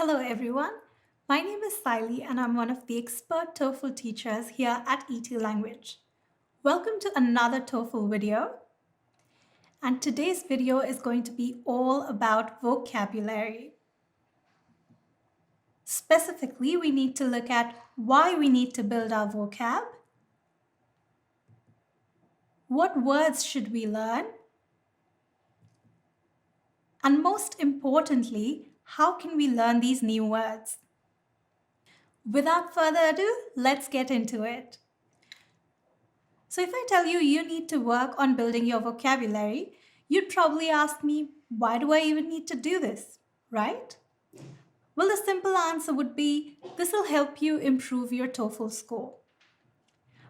Hello everyone, my name is Siley and I'm one of the expert TOEFL teachers here at ET Language. Welcome to another TOEFL video, and today's video is going to be all about vocabulary. Specifically, we need to look at why we need to build our vocab, what words should we learn, and most importantly, how can we learn these new words? Without further ado, let's get into it. So if I tell you you need to work on building your vocabulary, you'd probably ask me, why do I even need to do this, right? Well, the simple answer would be, this will help you improve your TOEFL score.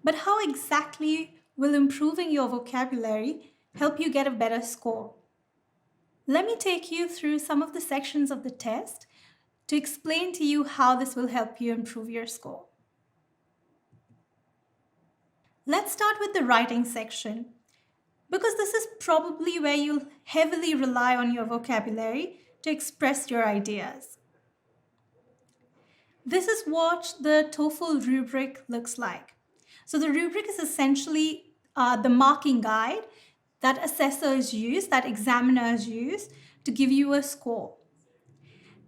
But how exactly will improving your vocabulary help you get a better score? Let me take you through some of the sections of the test to explain to you how this will help you improve your score. Let's start with the writing section, because this is probably where you'll heavily rely on your vocabulary to express your ideas. This is what the TOEFL rubric looks like. So the rubric is essentially the marking guide that assessors use, that examiners use to give you a score.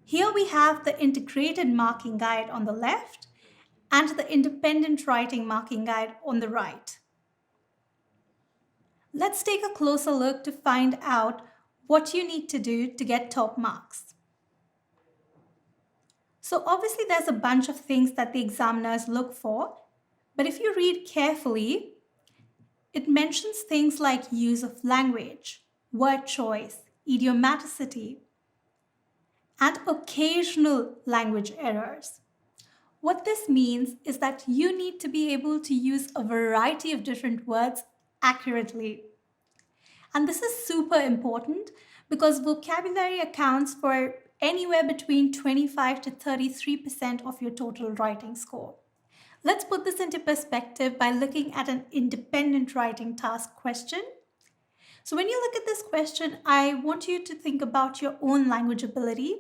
Here we have the integrated marking guide on the left and the independent writing marking guide on the right. Let's take a closer look to find out what you need to do to get top marks. So obviously there's a bunch of things that the examiners look for, but if you read carefully, it mentions things like use of language, word choice, idiomaticity, and occasional language errors. What this means is that you need to be able to use a variety of different words accurately. And this is super important because vocabulary accounts for anywhere between 25 to 33% of your total writing score. Let's put this into perspective by looking at an independent writing task question. So when you look at this question, I want you to think about your own language ability.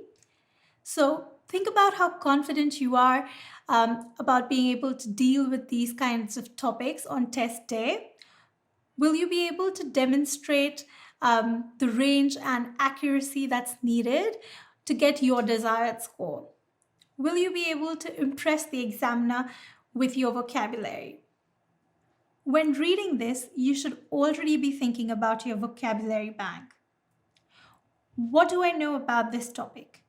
So think about how confident you are about being able to deal with these kinds of topics on test day. Will you be able to demonstrate the range and accuracy that's needed to get your desired score? Will you be able to impress the examiner with your vocabulary? When reading this, you should already be thinking about your vocabulary bank. What do I know about this topic?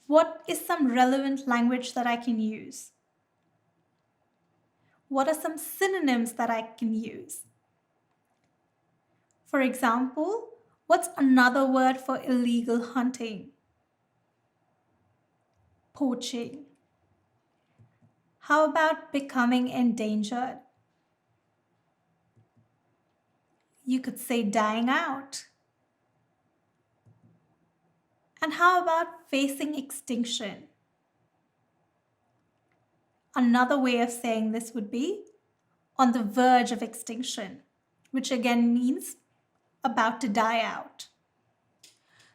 What is some relevant language that I can use? What are some synonyms that I can use? For example, what's another word for illegal hunting? Poaching. How about becoming endangered? You could say dying out. And how about facing extinction? Another way of saying this would be on the verge of extinction, which again means about to die out.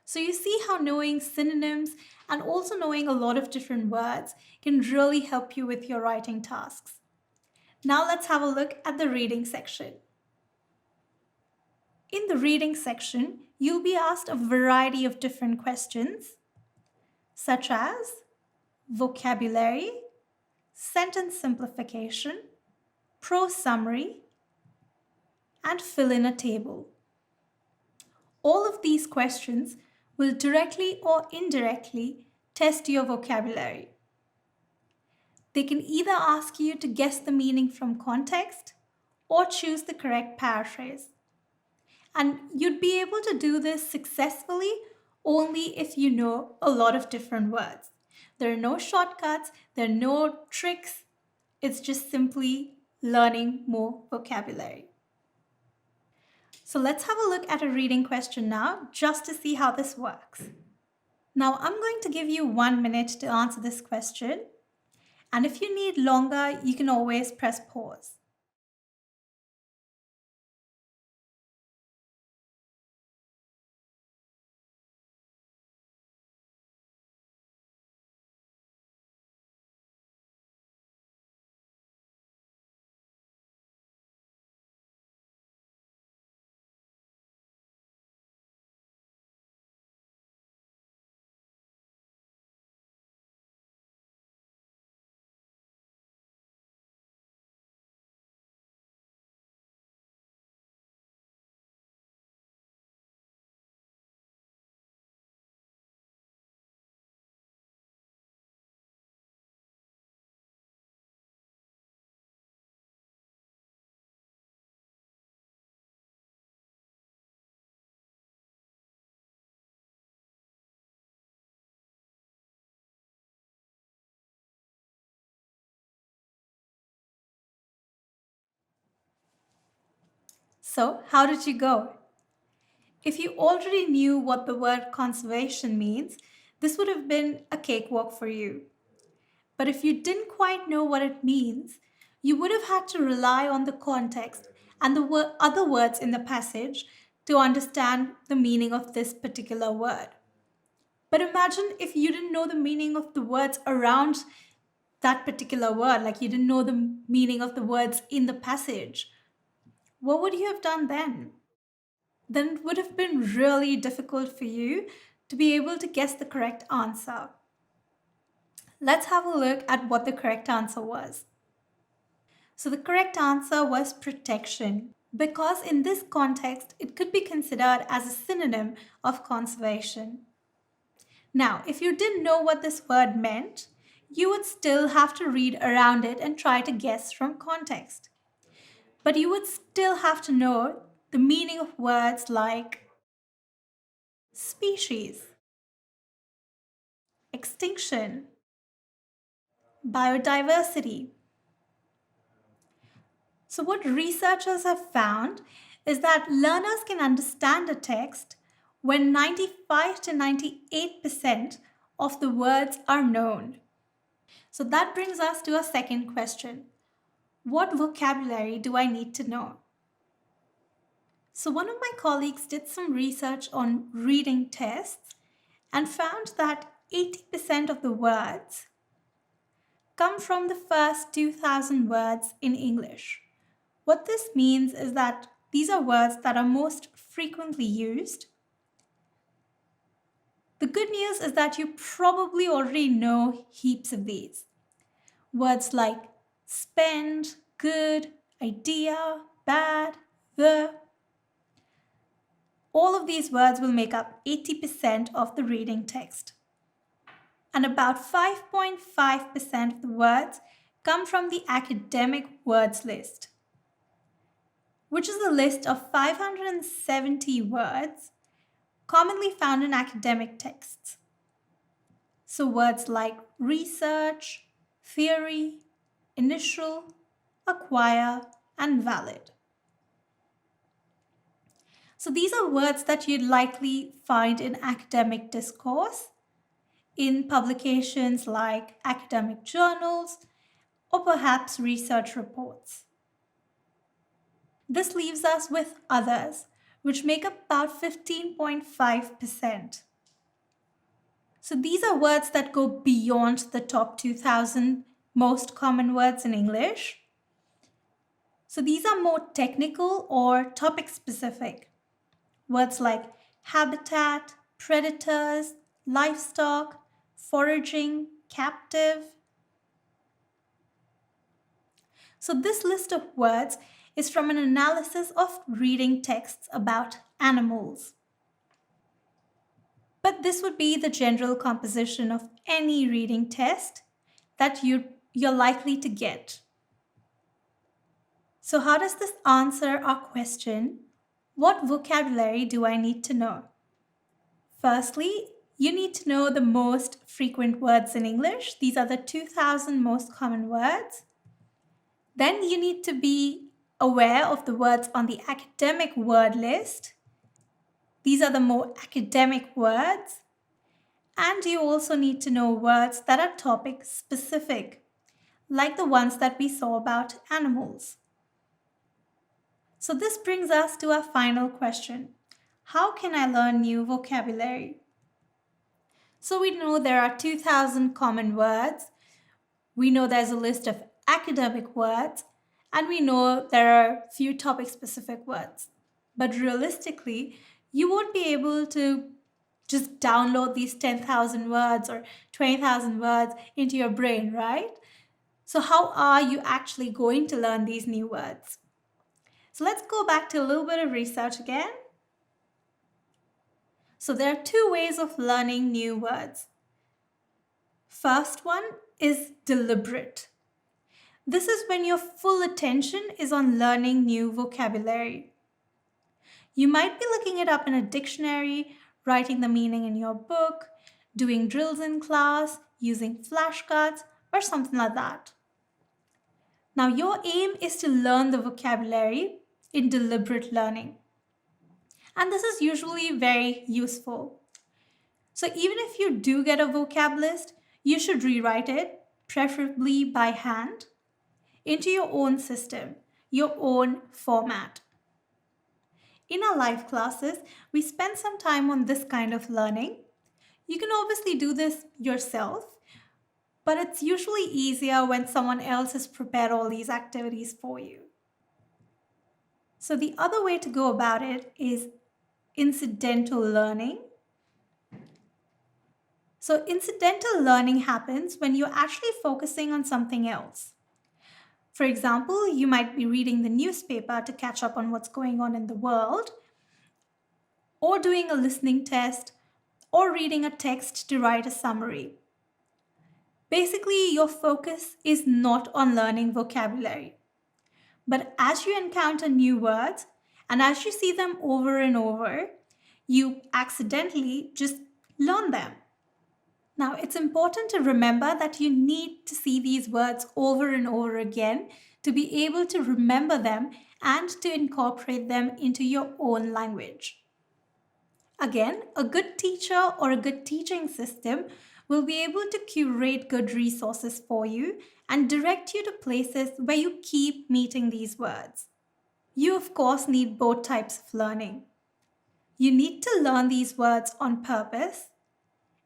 So you see how knowing synonyms and also knowing a lot of different words can really help you with your writing tasks. Now let's have a look at the reading section. In the reading section, you'll be asked a variety of different questions, such as vocabulary, sentence simplification, prose summary, and fill in a table. All of these questions will directly or indirectly test your vocabulary. They can either ask you to guess the meaning from context or choose the correct paraphrase. And you'd be able to do this successfully only if you know a lot of different words. There are no shortcuts, there are no tricks. It's just simply learning more vocabulary. So let's have a look at a reading question now, just to see how this works. Now I'm going to give you 1 minute to answer this question. And if you need longer, you can always press pause. So, how did you go? If you already knew what the word conservation means, this would have been a cakewalk for you. But if you didn't quite know what it means, you would have had to rely on the context and the other words in the passage to understand the meaning of this particular word. But imagine if you didn't know the meaning of the words around that particular word, like you didn't know the meaning of the words in the passage. What would you have done then? Then it would have been really difficult for you to be able to guess the correct answer. Let's have a look at what the correct answer was. So the correct answer was protection, because in this context, it could be considered as a synonym of conservation. Now, if you didn't know what this word meant, you would still have to read around it and try to guess from context. But you would still have to know the meaning of words like species, extinction, biodiversity. So, what researchers have found is that learners can understand a text when 95 to 98% of the words are known. So, that brings us to a second question. What vocabulary do I need to know? So, one of my colleagues did some research on reading tests and found that 80% of the words come from the first 2,000 words in English. What this means is that these are words that are most frequently used. The good news is that you probably already know heaps of these. Words like spend, good, idea, bad, the. All of these words will make up 80% of the reading text. And about 5.5% of the words come from the academic words list, which is a list of 570 words commonly found in academic texts. So words like research, theory, initial, acquire, and valid. So these are words that you'd likely find in academic discourse, in publications like academic journals, or perhaps research reports. This leaves us with others, which make up about 15.5%. So these are words that go beyond the top 2,000 most common words in English. So these are more technical or topic specific. Words like habitat, predators, livestock, foraging, captive. So this list of words is from an analysis of reading texts about animals. But this would be the general composition of any reading test that you're likely to get. So how does this answer our question, what vocabulary do I need to know? Firstly, you need to know the most frequent words in English. These are the 2,000 most common words. Then you need to be aware of the words on the academic word list. These are the more academic words. And you also need to know words that are topic specific, like the ones that we saw about animals. So this brings us to our final question. How can I learn new vocabulary? So we know there are 2,000 common words. We know there's a list of academic words, and we know there are few topic-specific words. But realistically, you won't be able to just download these 10,000 words or 20,000 words into your brain, right? So how are you actually going to learn these new words? So let's go back to a little bit of research again. So there are two ways of learning new words. First one is deliberate. This is when your full attention is on learning new vocabulary. You might be looking it up in a dictionary, writing the meaning in your book, doing drills in class, using flashcards, or something like that. Now, your aim is to learn the vocabulary in deliberate learning. And this is usually very useful. So even if you do get a vocab list, you should rewrite it, preferably by hand, into your own system, your own format. In our live classes, we spend some time on this kind of learning. You can obviously do this yourself, but it's usually easier when someone else has prepared all these activities for you. So the other way to go about it is incidental learning. So incidental learning happens when you're actually focusing on something else. For example, you might be reading the newspaper to catch up on what's going on in the world, or doing a listening test, or reading a text to write a summary. Basically, your focus is not on learning vocabulary. But as you encounter new words and as you see them over and over, you accidentally just learn them. Now, it's important to remember that you need to see these words over and over again to be able to remember them and to incorporate them into your own language. Again, a good teacher or a good teaching system will be able to curate good resources for you and direct you to places where you keep meeting these words. You, of course, need both types of learning. You need to learn these words on purpose,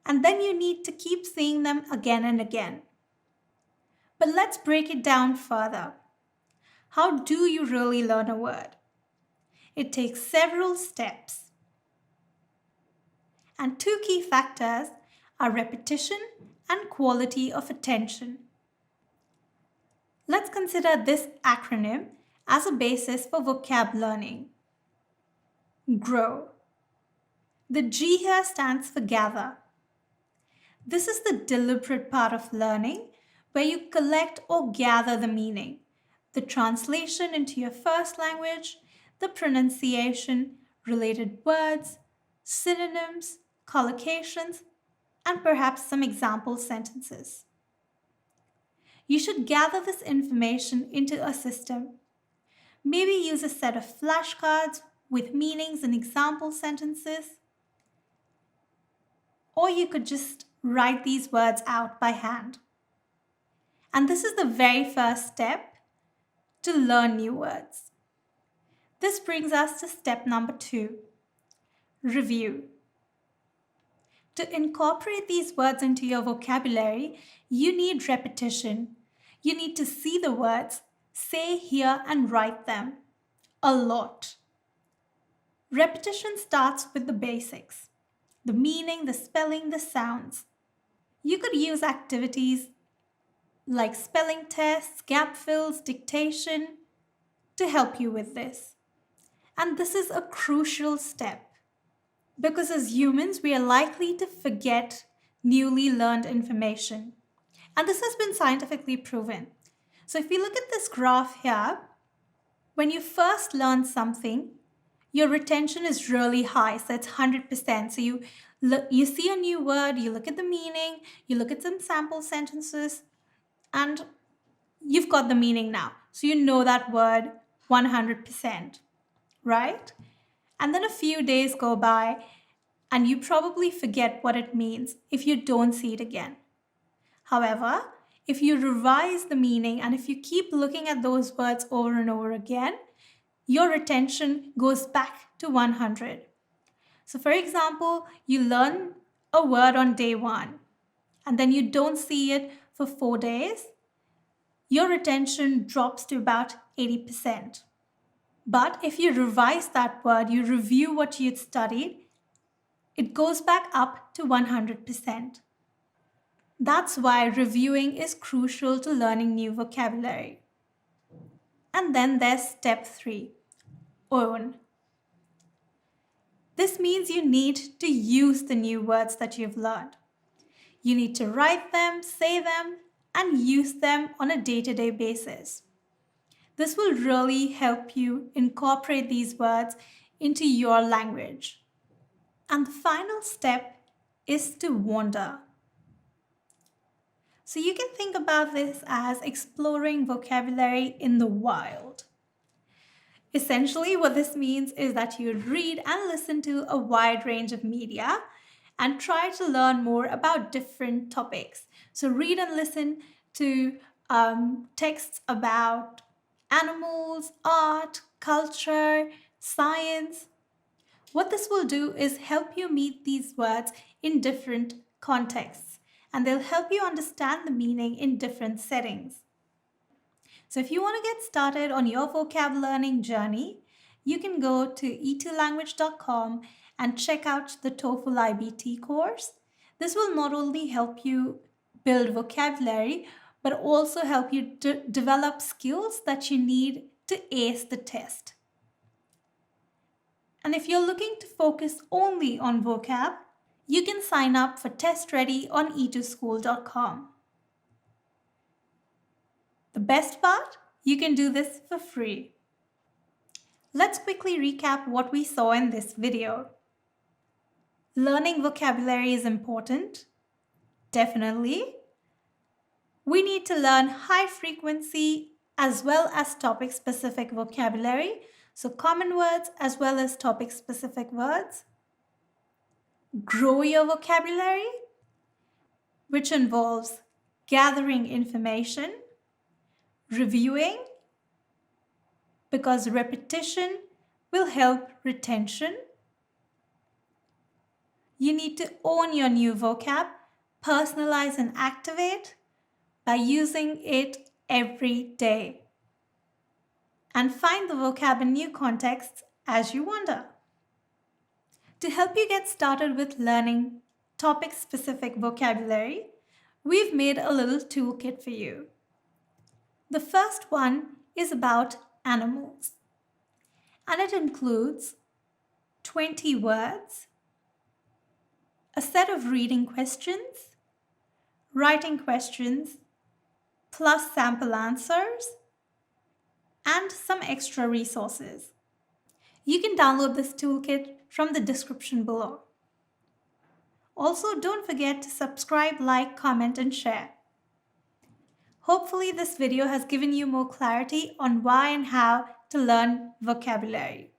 and then you need to keep seeing them again and again. But let's break it down further. How do you really learn a word? It takes several steps. And two key factors are repetition and quality of attention. Let's consider this acronym as a basis for vocab learning. GROW. The G here stands for gather. This is the deliberate part of learning where you collect or gather the meaning, the translation into your first language, the pronunciation, related words, synonyms, collocations, and perhaps some example sentences. You should gather this information into a system. Maybe use a set of flashcards with meanings and example sentences. Or you could just write these words out by hand. And this is the very first step to learn new words. This brings us to step number 2, review. To incorporate these words into your vocabulary, you need repetition. You need to see the words, say, hear, and write them a lot. Repetition starts with the basics, the meaning, the spelling, the sounds. You could use activities like spelling tests, gap fills, dictation to help you with this. And this is a crucial step because as humans, we are likely to forget newly learned information. And this has been scientifically proven. So if you look at this graph here, when you first learn something, your retention is really high, so it's 100%. So you see a new word, you look at the meaning, you look at some sample sentences, and you've got the meaning now. So you know that word 100%, right? And then a few days go by, and you probably forget what it means if you don't see it again. However, if you revise the meaning and if you keep looking at those words over and over again, your retention goes back to 100. So for example, you learn a word on day 1 and then you don't see it for 4 days, your retention drops to about 80%. But if you revise that word, you review what you'd studied, it goes back up to 100%. That's why reviewing is crucial to learning new vocabulary. And then there's step 3, own. This means you need to use the new words that you've learned. You need to write them, say them, and use them on a day-to-day basis. This will really help you incorporate these words into your language. And the final step is to wander. So you can think about this as exploring vocabulary in the wild. Essentially, what this means is that you read and listen to a wide range of media and try to learn more about different topics. So, read and listen to texts about animals, art, culture, science. What this will do is help you meet these words in different contexts, and they'll help you understand the meaning in different settings. So if you want to get started on your vocab learning journey, you can go to e2language.com and check out the TOEFL IBT course. This will not only help you build vocabulary, but also help you develop skills that you need to ace the test. And if you're looking to focus only on vocab, you can sign up for Test Ready on e2school.com. The best part? You can do this for free. Let's quickly recap what we saw in this video. Learning vocabulary is important. Definitely. We need to learn high frequency as well as topic specific vocabulary. So common words as well as topic specific words. Grow your vocabulary, which involves gathering information, reviewing, because repetition will help retention. You need to own your new vocab, personalize and activate by using it every day. And find the vocab in new contexts as you wander. To help you get started with learning topic-specific vocabulary, we've made a little toolkit for you. The first one is about animals, and it includes 20 words, a set of reading questions, writing questions, plus sample answers, and some extra resources. You can download this toolkit from the description below. Also, don't forget to subscribe, like, comment, and share. Hopefully, this video has given you more clarity on why and how to learn vocabulary.